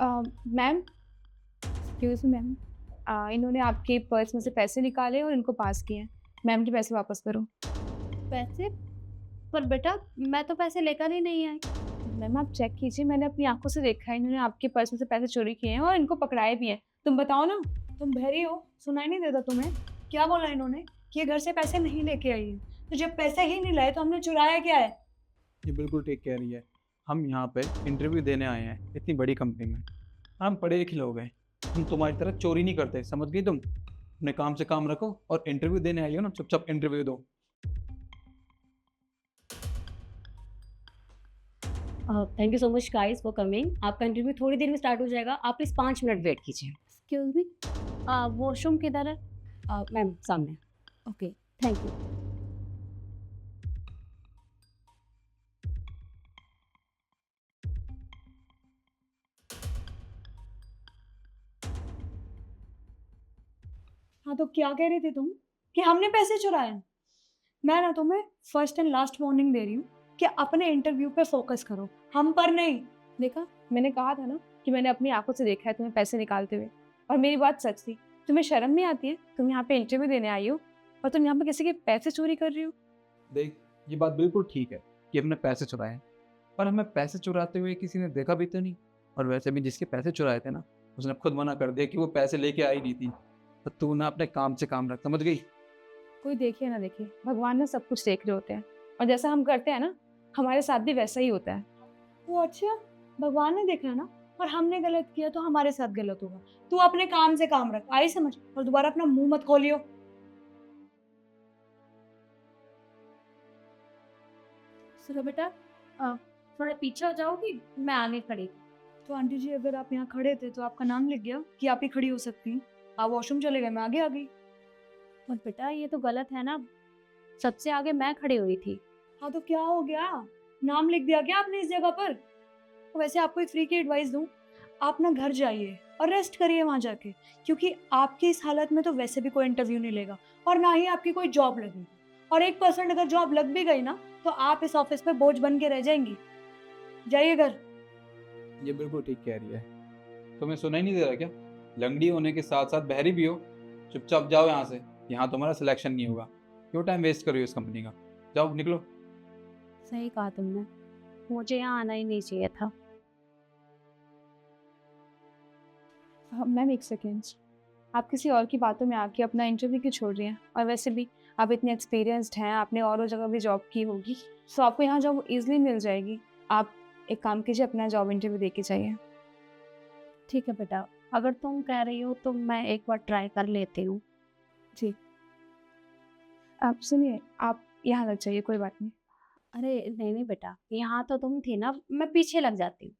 Ma'am, excuse me ma'am, इन्होंने आपके purse में से पैसे निकाले और इनको पास किए हैं। मैम के पैसे वापस करो। पैसे? पर बेटा मैं तो पैसे लेकर ही नहीं आई। मैम आप चेक कीजिए, मैंने अपनी आँखों से देखा है, इन्होंने आपके पर्स में से पैसे चोरी किए हैं और इनको पकड़ाए भी हैं। तुम बताओ ना, तुम बहरी हो, सुनाई नहीं देता तुम्हें? क्या बोला इन्होंने? कि ये घर से पैसे नहीं लेके आई है। तो जब पैसे ही नहीं लाए तो हमने चुराया क्या है? ये बिल्कुल ठीक कह रही है। हम यहाँ पे इंटरव्यू देने आए हैं इतनी बड़ी कंपनी में। हम पढ़े लिखे लोग हैं। हम तुम्हारी तरह चोरी नहीं करते, समझ गई तुम? अपने काम से काम रखो और इंटरव्यू देने आई हो ना, चुपचाप इंटरव्यू दो। Thank you so much guys for coming. आपका इंटरव्यू थोड़ी देर में स्टार्ट हो जाएगा। आप प्लीज़ 5 मिनट वेट कीजिए। एक्सक्यूज़ मी, वॉशरूम किधर है? मैम सामने। Okay, thank you. हाँ, तो क्या कह रही थी तुम? कि हमने पैसे चुराए हैं? मैं ना तुम्हें फर्स्ट एंड लास्ट वार्निंग दे रही हूँ कि अपने इंटरव्यू पे फोकस करो, हम पर नहीं। देखा, मैंने कहा था ना कि मैंने अपनी आंखों से देखा है तुम्हें पैसे निकालते हुए, और मेरी बात सच थी। तुम्हें शर्म नहीं आती है? तुम यहाँ पे इंटरव्यू देने आई हो और तुम यहाँ पे किसी के पैसे चोरी कर रही हो। देख, ये बात बिल्कुल ठीक है कि हमने पैसे चुराए हैं, पर हमें पैसे चुराते हुए किसी ने देखा भी तो नहीं। और वैसे भी जिसके पैसे चुराए थे ना, उसने खुद मना कर दिया कि वो पैसे लेके आई नहीं थी। तो तू ना अपने काम से काम रख, समझ गई? कोई देखे ना देखे, भगवान ना सब कुछ देख रहे होते हैं, और जैसा हम करते हैं ना, हमारे साथ भी वैसा ही होता है। वो अच्छा, भगवान ने देखा ना, और हमने गलत किया तो हमारे साथ गलत होगा। तू अपने काम से काम रख, आई समझ, और दोबारा अपना मुंह मत खोलियो। सुनो बेटा, थोड़ा पीछे हो जाओगी, मैं आगे खड़ी। तो आंटी जी, अगर आप यहाँ खड़े थे तो आपका नाम लिख गया कि आप ही खड़ी हो सकती हैं। आप वॉशरूम चले गए, मैं आगे आ गई। और बेटा ये तो गलत है ना, सबसे आगे मैं खड़ी हुई थी। हाँ तो क्या हो गया? नाम लिख दिया क्या आपने इस जगह पर? वैसे आपको एक फ्री की एडवाइस दूं, आप ना घर जाइए और रेस्ट करिए वहां जाके, क्योंकि आपकी इस हालत में तो वैसे भी कोई इंटरव्यू नहीं लेगा, और ना ही आपकी कोई जॉब लगेगी। और 1% अगर जॉब लग भी गई ना, तो आप इस ऑफिस में बोझ बन के रह जाएंगी। जाइए घर। ये बिल्कुल ठीक कह रही है। तुम्हें सुनाई नहीं दे रहा क्या? लंगड़ी होने के साथ साथ बहरी भी हो। चुपचाप जाओ यहाँ से। यहाँ तुम्हारा सिलेक्शन नहीं होगा। क्यों टाइम वेस्ट कर रही हो इस कंपनी का? जाओ, निकलो। सही कहा तुमने, मुझे यहाँ आना ही नहीं चाहिए था। मैम एक सेकेंड, आप किसी और की बातों में आके अपना इंटरव्यू क्यों छोड़ रही हैं? और वैसे भी आप इतने एक्सपीरियंस्ड हैं, आपने और जगह भी जॉब की होगी, तो आपको यहाँ जॉब इजीली मिल जाएगी। आप एक काम कीजिए, अपना जॉब इंटरव्यू दे के जाइए। ठीक है बेटा, अगर तुम कह रही हो तो मैं एक बार ट्राई कर लेती हूँ। जी, आप सुनिए, आप यहाँ लग जाइए, कोई बात नहीं। अरे नहीं नहीं बेटा, यहाँ तो तुम थी ना, मैं पीछे लग जाती हूँ।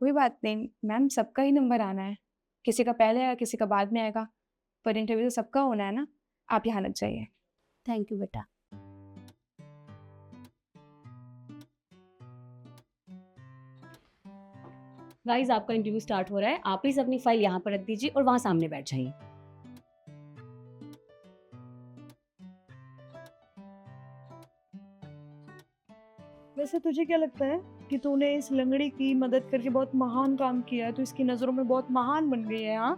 कोई बात नहीं मैम, सबका ही नंबर आना है। किसी का पहले आएगा, किसी का बाद में आएगा, पर इंटरव्यू तो सबका होना है ना। आप यहाँ लग जाइए। थैंक यू बेटा। गाइस आपका इंटरव्यू स्टार्ट हो रहा है, आप प्लीज अपनी फाइल यहाँ पर रख दीजिए और वहाँ सामने बैठ जाइए। वैसे तुझे क्या लगता है कि तूने इस लंगड़ी की मदद करके बहुत महान काम किया है, तो इसकी नज़रों में बहुत महान बन गई है, हाँ?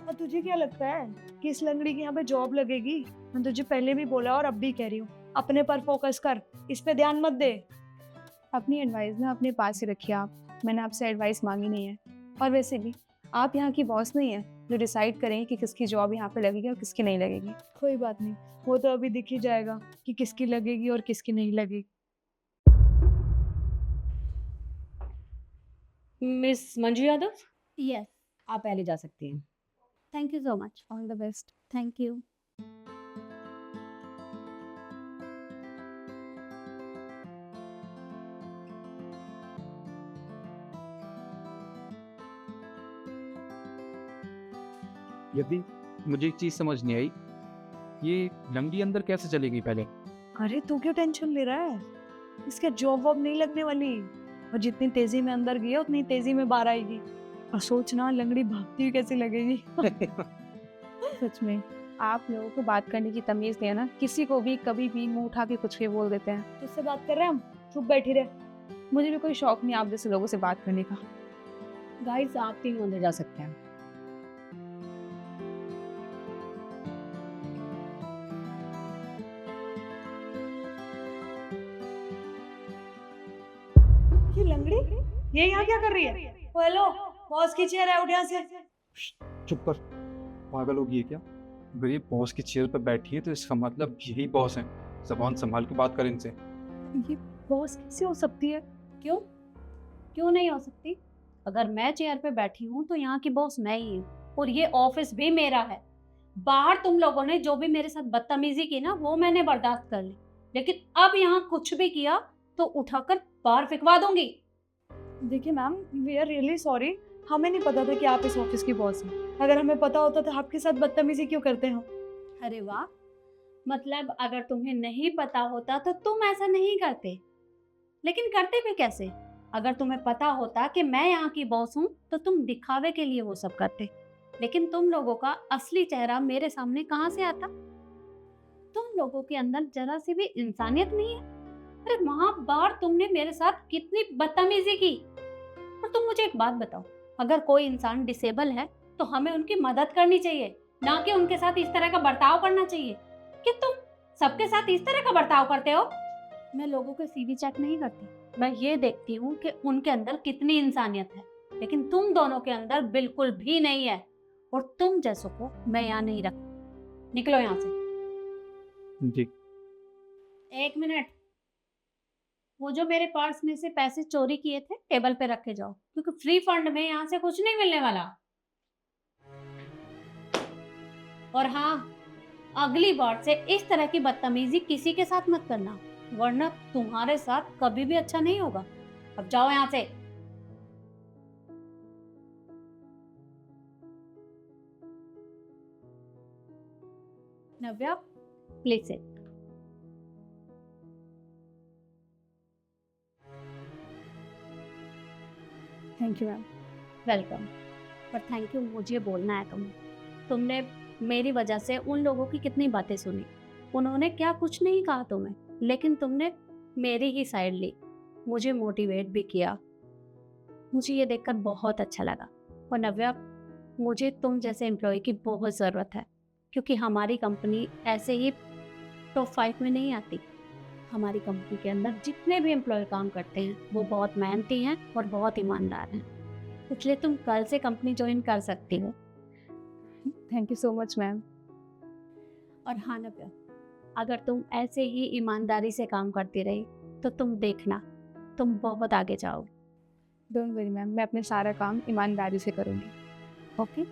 और तुझे क्या लगता है कि इस लंगड़ी की यहाँ पे जॉब लगेगी? मैं तुझे पहले भी बोला और अब भी कह रही हूँ, अपने पर फोकस कर, इस पे ध्यान मत दे। अपनी एडवाइस ना अपने पास ही रखिए आप, मैंने आपसे एडवाइस मांगी नहीं है। और वैसे भी आप यहाँ की बॉस नहीं है जो डिसाइड करेंगे कि किसकी जॉब यहाँ पे लगेगी और किसकी नहीं लगेगी। कोई बात नहीं, वो तो अभी दिख ही जाएगा कि किसकी लगेगी और किसकी नहीं लगेगी। Miss Manju Yadav, yes. आप पहले जा सकती हैं। Thank you so much. All the best. Thank you. यदि मुझे एक चीज़ समझ नहीं आई, ये लंगड़ी अंदर कैसे चली गई पहले? अरे तू क्यों टेंशन ले रहा है? इसका जॉब वॉब नहीं लगने वाली, और जितनी तेजी में अंदर गई है उतनी तेजी में बाहर आएगी। और सोचना लंगड़ी भागती हुई कैसी लगेगी। सच में आप लोगों को बात करने की तमीज नहीं है ना, किसी को भी कभी भी मुंह उठा के कुछ भी बोल देते हैं। तुझसे बात कर रहे हैं हम, चुप बैठी रहे। मुझे भी कोई शौक नहीं आप जैसे लोगों से बात करने का। गाइस आप तीनों अंदर जा सकते हैं। ये लंगड़ी ये यहाँ क्या कर रही है? हेलो, बॉस की चेयर है, उठ यहाँ से। चुप कर, पागल होगी है क्या? अगर ये बॉस की चेयर पर बैठी है तो इसका मतलब यही बॉस है। ज़बान संभाल के बात कर इनसे। ये बॉस कैसे हो सकती है? क्यों क्यों नहीं हो सकती? अगर मैं चेयर पे बैठी हूँ तो यहाँ की बॉस मैं ही हूँ और ये ऑफिस भी मेरा है। बाहर तुम लोगों ने जो भी मेरे साथ बदतमीजी की ना वो मैंने बर्दाश्त कर ली, लेकिन अब यहाँ कुछ भी किया तो उठाकर बाहर फिकवा दूंगी। देखिए ma'am, we are really sorry. हमें नहीं पता था कि आप इस ऑफिस की बॉस हैं। अगर हमें पता होता तो आपके साथ बदतमीजी क्यों करते हम? अरे वाह, मतलब अगर तुम्हें नहीं पता होता तो तुम ऐसा नहीं करते, लेकिन करते भी कैसे? अगर तुम्हें पता होता कि मैं यहाँ की बॉस हूँ तो तुम दिखावे के लिए वो सब करते, लेकिन तुम लोगों का असली चेहरा मेरे सामने कहाँ से आता? तुम लोगों के अंदर जरा सी भी इंसानियत नहीं है। अरे वहां बाहर तुमने मेरे साथ कितनी बदतमीजी की। और तुम मुझे एक बात बताओ, अगर कोई इंसान डिसेबल है तो हमें उनकी मदद करनी चाहिए, ना कि उनके साथ इस तरह का बर्ताव करना चाहिए। कि तुम सबके साथ इस तरह का बर्ताव करते हो? मैं लोगों के सीवी चेक नहीं करती, मैं ये देखती हूँ कि उनके अंदर कितनी इंसानियत है, लेकिन तुम दोनों के अंदर बिल्कुल भी नहीं है। और तुम जैसों को मैं यहाँ नहीं रख। निकलो यहाँ से। जी। एक मिनट, वो जो मेरे पर्स में से पैसे चोरी किए थे टेबल पे रखे जाओ, क्योंकि फ्री फंड में यहाँ से कुछ नहीं मिलने वाला। और हाँ, अगली बार से इस तरह की बदतमीजी किसी के साथ मत करना, वरना तुम्हारे साथ कभी भी अच्छा नहीं होगा। अब जाओ यहाँ से। Navya, please sit. Thank you ma'am. Welcome. पर थैंक यू मुझे बोलना है तुम्हें। तुमने मेरी वजह से उन लोगों की कितनी बातें सुनी। उन्होंने क्या कुछ नहीं कहा तुम्हें, लेकिन तुमने मेरी ही साइड ली, मुझे मोटिवेट भी किया। मुझे ये देखकर बहुत अच्छा लगा। और नव्या, मुझे तुम जैसे एम्प्लॉय की बहुत ज़रूरत है, क्योंकि हमारी कंपनी ऐसे ही टॉप 5 में नहीं आती। हमारी कंपनी के अंदर जितने भी एम्प्लॉय काम करते हैं वो बहुत मेहनती हैं और बहुत ईमानदार हैं, इसलिए तुम कल से कंपनी ज्वाइन कर सकती हो। Thank you so much ma'am. और हाँ नव्या, अगर तुम ऐसे ही ईमानदारी से काम करती रही तो तुम देखना, तुम बहुत आगे जाओगे। डोंट वरी मैम, मैं अपने सारा काम ईमानदारी से करूँगी। ओके,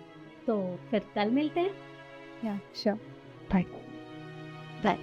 तो फिर कल मिलते हैं। या श्योर। बाय। बाय।